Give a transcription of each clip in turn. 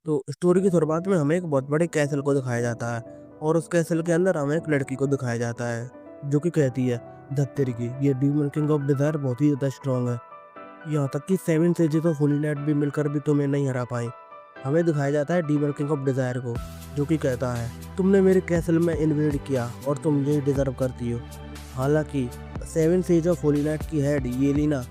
तो स्टोरी की शुरुआत में हमें एक बहुत बड़े कैसल को दिखाया जाता है और उस कैसल के अंदर हमें एक लड़की को दिखाया जाता है जो कि कहती है धत्तेरी की ये डीमन किंग ऑफ डिजायर बहुत ही ज़्यादा स्ट्रांग है। यहाँ तक कि 7 सेजेस ऑफ होली नाइट भी मिलकर भी तुम्हें नहीं हरा पाए। हमें दिखाया जाता है डीमन किंग ऑफ डिजायर को जो कि कहता है तुमने मेरे कैसल में इन्वेड किया और तुम ये डिजर्व करती हो। हालांकि 7 सेज ऑफ होली नाइट की हेड येलिना,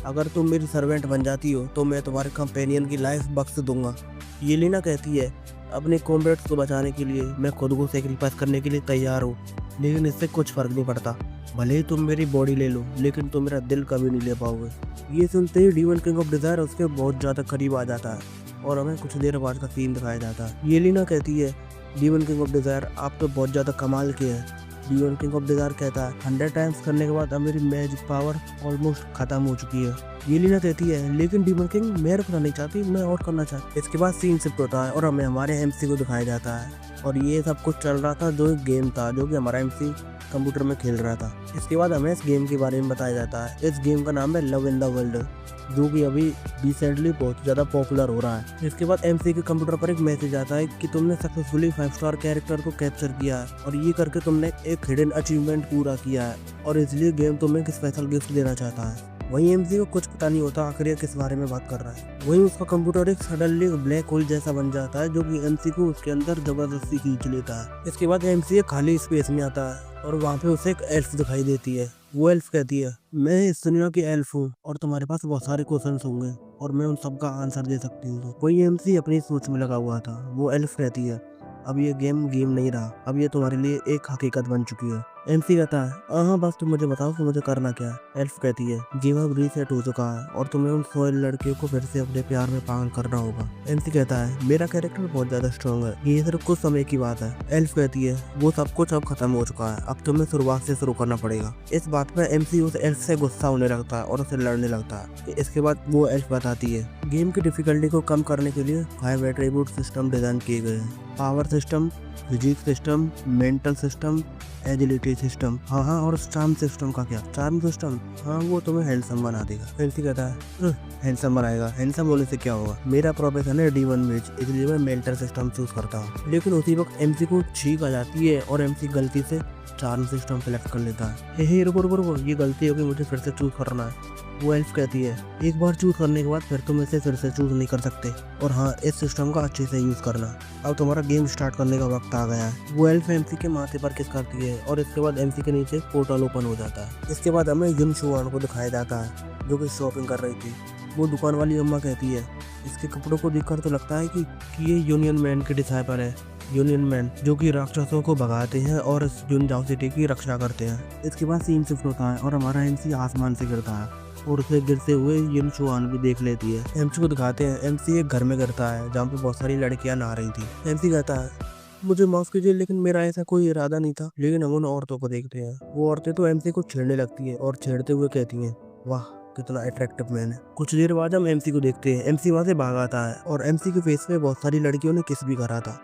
अगर तुम मेरी सर्वेंट बन जाती हो तो मैं तुम्हारे कंपेनियन की लाइफ बख्श दूंगा। येलिना कहती है अपने कॉम्रेड्स को बचाने के लिए मैं खुद को सेक्रीफाइस करने के लिए तैयार हूँ, लेकिन इससे कुछ फर्क नहीं पड़ता। भले ही तुम मेरी बॉडी ले लो लेकिन तुम मेरा दिल कभी नहीं ले पाओगे। ये सुनते ही डीमन किंग ऑफ डिजायर उसके बहुत ज़्यादा करीब आ जाता है और हमें कुछ देर बाद का सीन दिखाया जाता है। येलिना कहती है डीमन किंग ऑफ डिजायर आप तो बहुत ज़्यादा कमाल के हैं। डीमन किंग ऑफ डिजायर कहता है 100 टाइम्स करने के बाद अब मेरी मैजिक पावर ऑलमोस्ट खत्म हो चुकी है। येलिना कहती है लेकिन डीमन किंग मैं रुकना नहीं चाहती, मैं और करना चाहती। इसके बाद सीन शिफ्ट होता है और हमें हमारे एमसी को दिखाया जाता है और ये सब कुछ चल रहा था जो एक गेम था जो कि हमारा एमसी कंप्यूटर में खेल रहा था। इसके बाद हमें इस गेम के बारे में बताया जाता है। इस गेम का नाम है लव इन द वर्ल्ड जो कि अभी रिसेंटली बहुत ज़्यादा पॉपुलर हो रहा है। इसके बाद एमसी के कंप्यूटर पर एक मैसेज आता है कि तुमने सक्सेसफुली 5 स्टार कैरेक्टर को कैप्चर किया है और ये करके तुमने एक हिडन अचीवमेंट पूरा किया है और इसलिए गेम तुम्हें एक स्पेशल गिफ्ट देना चाहता है। वहीं एमसी को कुछ पता नहीं होता आखिर ये किस बारे में बात कर रहा है। वहीं उसका कंप्यूटर एक सडनली ब्लैक होल जैसा बन जाता है जो कि एमसी को उसके अंदर जबरदस्ती खींच लेता है। इसके बाद एमसी एक खाली स्पेस में आता है और वहाँ पे उसे एक एल्फ दिखाई देती है। वो एल्फ कहती है मैं इस दुनिया की एल्फ हूँ और तुम्हारे पास बहुत सारे क्वेश्चंस होंगे और मैं उन सब का आंसर दे सकती हूँ। वही एमसी अपनी सोच में लगा हुआ था। वो एल्फ कहती है अब ये गेम नहीं रहा, अब ये तुम्हारे लिए एक हकीकत बन चुकी है। एमसी कहता है हाँ बस तुम मुझे बताओ कि मुझे करना क्या है। एल्फ कहती है गेम अब रीसेट हो चुका है और तुम्हें उन सोयल लड़कियों को फिर से अपने प्यार में पागल करना होगा। एमसी कहता है मेरा कैरेक्टर बहुत ज्यादा स्ट्रॉन्ग है, ये सिर्फ कुछ समय की बात है। एल्फ कहती है वो सब कुछ अब खत्म हो चुका है, अब तुम्हें शुरुआत से शुरू करना पड़ेगा। इस बात पर एमसी उस एल्फ से गुस्सा होने लगता है और उसे लड़ने लगता है। इसके बाद वो एल्फ बताती है गेम की डिफिकल्टी को कम करने के लिए 5 एट्रीब्यूट सिस्टम डिजाइन किए गए हैं। Power system, physics system, mental system, agility system. हाँ और चार्म सिस्टम का क्या? चार्म सिस्टम हाँ वो तुम्हें हैंडसम बना देगा। एमसी कहता है हैंडसम बनाएगा, हैंडसम होने से क्या होगा? मेरा प्रोफेशन है डीमन मेज, इसलिए मैं मेंटल सिस्टम चूज करता हूँ। लेकिन उसी वक्त एमसी को छींक आ जाती है और एमसी गलती से चार्म सिस्टम सेलेक्ट कर लेता है। हे रुको ये गलती होगी, मुझे फिर से चूज करना है। वो एल्फ कहती है एक बार चूज करने के बाद फिर तुम इसे फिर से चूज नहीं कर सकते और हाँ इस सिस्टम का अच्छे से यूज करना। अब तुम्हारा गेम स्टार्ट करने का वक्त आ गया है। वो एल्फ एमसी के माथे पर किस करती है और इसके बाद एमसी के नीचे पोर्टल ओपन हो जाता है। इसके बाद हमें युन शुआन को दिखाया जाता है जो कि शॉपिंग कर रही थी। वो दुकान वाली अम्मा कहती है इसके कपड़ों को देखकर तो लगता है कि ये यूनियन मैन के डिसाइपल है। यूनियन मैन जो कि राक्षसों को भगाते हैं और जुन जाओ सिटी की रक्षा करते हैं। इसके बाद सीन शिफ्ट होता है और हमारा एमसी आसमान से गिरता है और उसे गिरते हुए युन शुआन भी देख लेती है। एमसी को दिखाते हैं एमसी एक घर में गिरता है जहाँ पे बहुत सारी लड़कियां नहा रही थी। एमसी कहता है मुझे माफ कीजिए लेकिन मेरा ऐसा कोई इरादा नहीं था। लेकिन हम उन औरतों को देखते हैं, वो औरतें तो एमसी को छेड़ने लगती है और छेड़ते हुए कहती हैं वाह कितना अट्रैक्टिव मैन है। कुछ देर बाद हम एमसी को देखते हैं, एमसी वहाँ से भाग आता है और एमसी के फेस पे बहुत सारी लड़कियों ने किस भी करा था।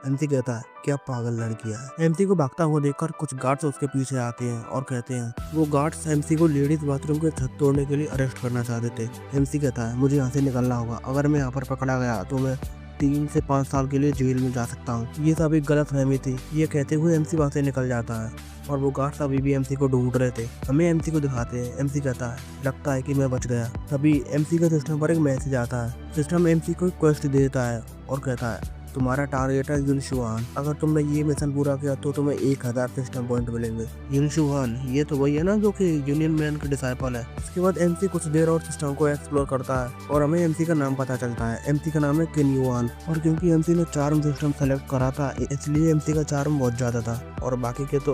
एमसी कहता है क्या पागल लड़कियां है। एमसी को भागता हुआ देखकर कुछ गार्ड्स उसके पीछे आते हैं और कहते हैं वो गार्ड्स एमसी को लेडीज बाथरूम के छत तोड़ने के लिए अरेस्ट करना चाहते थे। एमसी कहता है मुझे यहाँ से निकलना होगा, अगर मैं यहाँ पर पकड़ा गया तो मैं 3 से 5 साल के लिए जेल में जा सकता हूँ। ये सब एक गलत फहमी थी। ये कहते हुए एमसी वहाँ से निकल जाता है और वो गार्ड्स अभी भी एमसी को ढूंढ रहे थे। हमें एमसी को दिखाते हैं। एमसी कहता है लगता है कि मैं बच गया। तभी एमसी के सिस्टम पर एक मैसेज आता है। सिस्टम एमसी को एक क्वेस्ट देता है और कहता है तुम्हारा टारगेट है युन शुआन, अगर तुमने ये मिशन पूरा किया तो तुम्हें 1000 सिस्टम पॉइंट मिलेंगे। युन शुआन ये तो वही है ना जो कि यूनियन मैन के डिसाइपल है। इसके बाद एमसी कुछ देर और सिस्टम को एक्सप्लोर करता है और हमें एमसी का नाम पता चलता है। एमसी का नाम है किन युआन और क्योंकि एमसी ने चार्म सिस्टम सेलेक्ट करा था इसलिए एमसी का चार्म बहुत ज्यादा था और बाकी के तो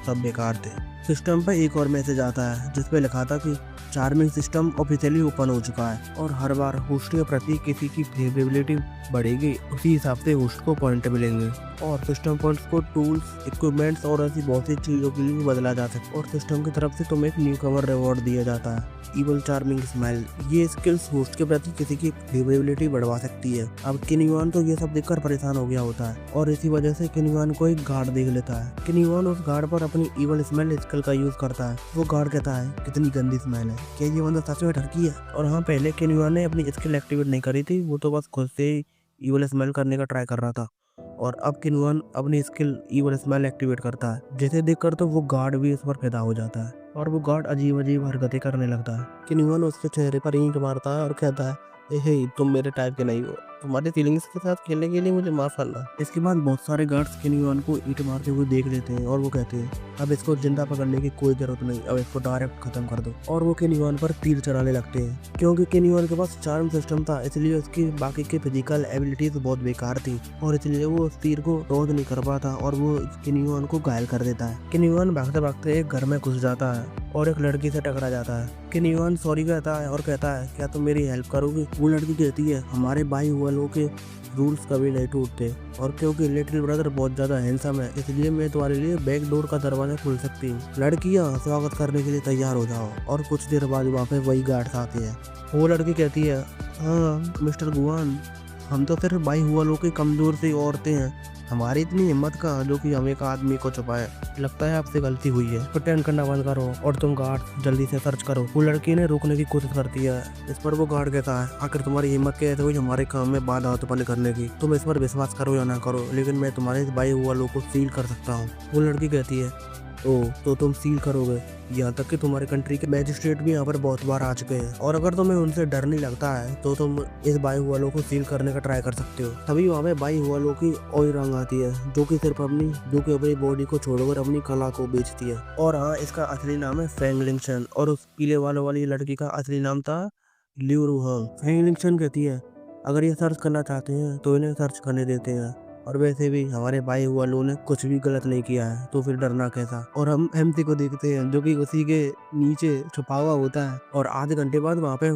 सब बेकार थे। सिस्टम पर एक और मैसेज आता है जिसपे लिखा था कि चार्मिंग सिस्टम ऑफिशियली ओपन हो चुका है और हर बार होस्ट के प्रति किसी की फेवरेबिलिटी बढ़ेगी उसी हिसाब से होस्ट को पॉइंट मिलेंगे और सिस्टम पॉइंट्स को टूल्स, इक्विपमेंट्स और ऐसी बहुत सी चीज़ों के लिए बदला जा सकता है और सिस्टम की तरफ से तुम्हें एक न्यू कवर रिवॉर्ड दिया जाता है इवल चार्मिंग स्माइल। ये स्किल्स होस्ट के प्रति किसी की फेवरेबिलिटी बढ़वा सकती है। अब किन युआन तो ये सब देखकर परेशान हो गया होता है और इसी वजह से किन युआन को एक गार्ड देख लेता है। किन युआन उस गार्ड पर अपनी इवल स्मेल स्किल का यूज करता है। वो गार्ड कहता है कितनी गंदी स्मेल है, क्या ये बंदा सच में ठरकी है? और हाँ पहले किन युआन ने अपनी स्किल एक्टिवेट नहीं करी थी, वो तो बस खुद से इविल स्मेल करने का ट्राई कर रहा था। और अब किन्वन अपनी स्किल इविल स्मेल एक्टिवेट करता है, जिसे देखकर तो वो गार्ड भी इस पर फिदा हो जाता है और वो गार्ड अजीब अजीब हरकतें करने लगता है। किन्वन उसके चेहरे पर ईंट मारता है और कहता है, हे तुम मेरे टाइप के नहीं हो, तुम्हारी फीलिंग्स के साथ खेलने के लिए मुझे माफ करना। इसके बाद बहुत सारे गार्ड्स किन्वन को ईंट मारते हुए देख लेते हैं और वो कहते हैं, अब इसको जिंदा पकड़ने की कोई जरूरत नहीं, अब इसको डायरेक्ट खत्म कर दो। और वो किन्वन पर तीर चलाने लगते हैं। क्योंकि किन्वन के पास चार्म सिस्टम था, इसलिए उसकी बाकी की फिजिकल एबिलिटीज बहुत बेकार थी और इसलिए वो उस तीर को रोध नहीं कर पाता और वो किन्वन को घायल कर देता है। किन्वन भागते भागते एक घर में घुस जाता है और एक लड़की से टकरा जाता है। किन्वन सॉरी कहता है और कहता है, क्या तुम मेरी हेल्प करोगी? वो लड़की कहती है, हमारे भाई वालों के रूल्स कभी नहीं टूटते और क्योंकि लिटिल ब्रदर बहुत ज्यादा हैंडसम है, इसलिए मैं तुम्हारे लिए बैक डोर का दरवाजा खोल सकती हूँ। लड़कियाँ स्वागत करने के लिए तैयार हो जाओ। और कुछ देर बाद वहाँ पे वही गार्ड्स आते हैं। वो लड़की कहती है, हाँ मिस्टर गुआन, हम तो सिर्फ भाई वालों की कमजोर सी औरतें हैं, हमारी इतनी हिम्मत कहाँ जो कि हम एक आदमी को छुपाए। लगता है आपसे गलती हुई है, प्रिटेंड करना बंद करो और तुम गार्ड जल्दी से सर्च करो। वो लड़की ने रोकने की कोशिश करती है। इस पर वो गार्ड कहता है, आखिर तुम्हारी हिम्मत कैसे हुई हमारे काम में बाधा उत्पन्न करने की? तुम इस पर विश्वास करो या ना करो, लेकिन मैं तुम्हारे इस भाई वालों को सील कर सकता हूँ। वो लड़की कहती है, ओ तो तुम सील करोगे? यहाँ तक कि तुम्हारे कंट्री के मैजिस्ट्रेट भी यहाँ पर बहुत बार आ चुके हैं और अगर तुम्हें उनसे डर नहीं लगता है तो तुम इस बाई वालों को सील करने का ट्राई कर सकते हो। तभी वहाँ पे बाई वालों की ओई रंग आती है जो कि सिर्फ अपनी बॉडी को छोड़कर अपनी कला को बेचती है। और हाँ, इसका असली नाम है फेंगलिंगशन और उस पीले वालों वाली लड़की का असली नाम था लिu रुहांग। फेंगलिंगशन कहती है, अगर ये सर्च करना चाहते हैं तो इन्हें सर्च करने देते हैं, और वैसे भी हमारे भाई वालों ने कुछ भी गलत नहीं किया है तो फिर डरना कैसा। और हम एमसी को देखते हैं जो कि उसी के नीचे छुपा हुआ होता है और आधे घंटे बाद वहाँ पे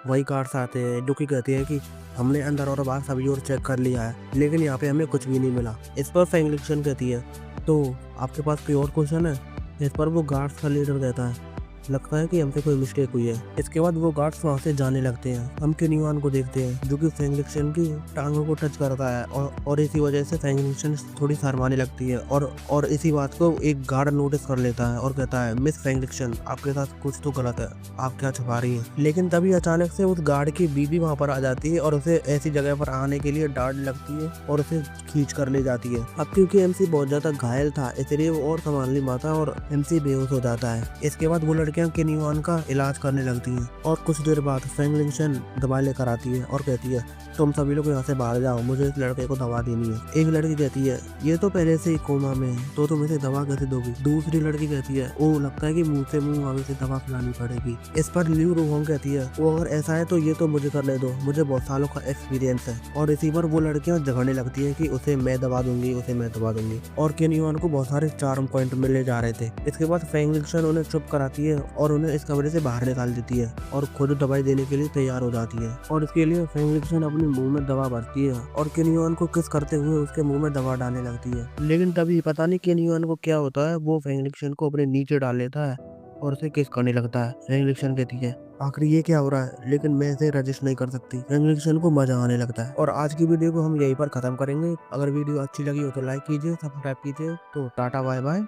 वही कार्ड्स आते हैं जो कि कहते हैं कि हमने अंदर और बाहर सभी ओर चेक कर लिया है लेकिन यहाँ पे हमें कुछ भी नहीं मिला। इस पर फेंगलिंगशन कहती है, तो आपके पास कोई और क्वेश्चन है? इस पर वो गार्ड्स का लीडर कहता है, लगता है कि हमसे कोई मिस्टेक हुई है। इसके बाद वो गार्ड्स वहाँ से जाने लगते हैं। हम किन्वन को देखते हैं जो कि फेंगलिंगशन की टांगों को टच करता है और इसी वजह से फेंगलिंगशन थोड़ी शर्माने लगती है और इसी बात को एक गार्ड नोटिस कर लेता है और कहता है, मिस फेंगलिंगशन आपके साथ कुछ तो गलत है, आप क्या छुपा रही हैं? लेकिन तभी अचानक से उस गार्ड की बीवी वहाँ पर आ जाती है और उसे ऐसी जगह पर आने के लिए डांट लगती है और उसे खींच कर ले जाती है। अब क्योंकि एमसी बहुत ज्यादा घायल था इसलिए वो और संभाल नहीं पाता और एमसी बेहोश हो जाता है। इसके बाद वो लड़कियां किन्वन का इलाज करने लगती हैं और कुछ देर बाद फेंगलिंगशन दवा लेकर आती है और कहती है, तुम सभी लोग यहाँ से बाहर जाओ, मुझे इस लड़के को दवा देनी है। एक लड़की कहती है, ये तो पहले से ही कोमा में है तो तुम इसे दवा कैसे दोगी? दूसरी लड़की कहती है, ओ लगता है कि मुंह से मुंह आगे से दवा खिलानी पड़ेगी। इस पर लिu रुहांग कहती है, वो अगर ऐसा है तो ये तो मुझे करने दो, मुझे बहुत सालों का एक्सपीरियंस है। और इसी पर वो लड़कियां झगड़ने लगती है कि उसे मैं दवा दूंगी, उसे मैं दवा दूंगी। और किन्वन को बहुत सारे चार्म पॉइंट मिले जा रहे थे। इसके बाद फेंगलिंगशन उन्हें चुप कराती है और उन्हें इस कमरे से बाहर निकाल देती है और खुद दवाई देने के लिए तैयार हो जाती है। और इसके लिए फेंगलिंगशन अपने मुंह में दवा भरती है और किन्वन को किस करते हुए उसके मुंह में दवा डालने लगती है। लेकिन तभी पता नहीं किन्वन को क्या होता है, वो फेंगलिंगशन को अपने नीचे डाल लेता है और उसे किस करने लगता है। फेंगलिंगशन कहती है, आखिर ये क्या हो रहा है? लेकिन मैं इसे रजिस्ट नहीं कर सकती। फेंगलिंगशन को मजा आने लगता है। और आज की वीडियो को हम यहीं पर खत्म करेंगे। अगर वीडियो अच्छी लगी हो तो लाइक कीजिए, सब्सक्राइब कीजिए। तो टाटा बाय बाय।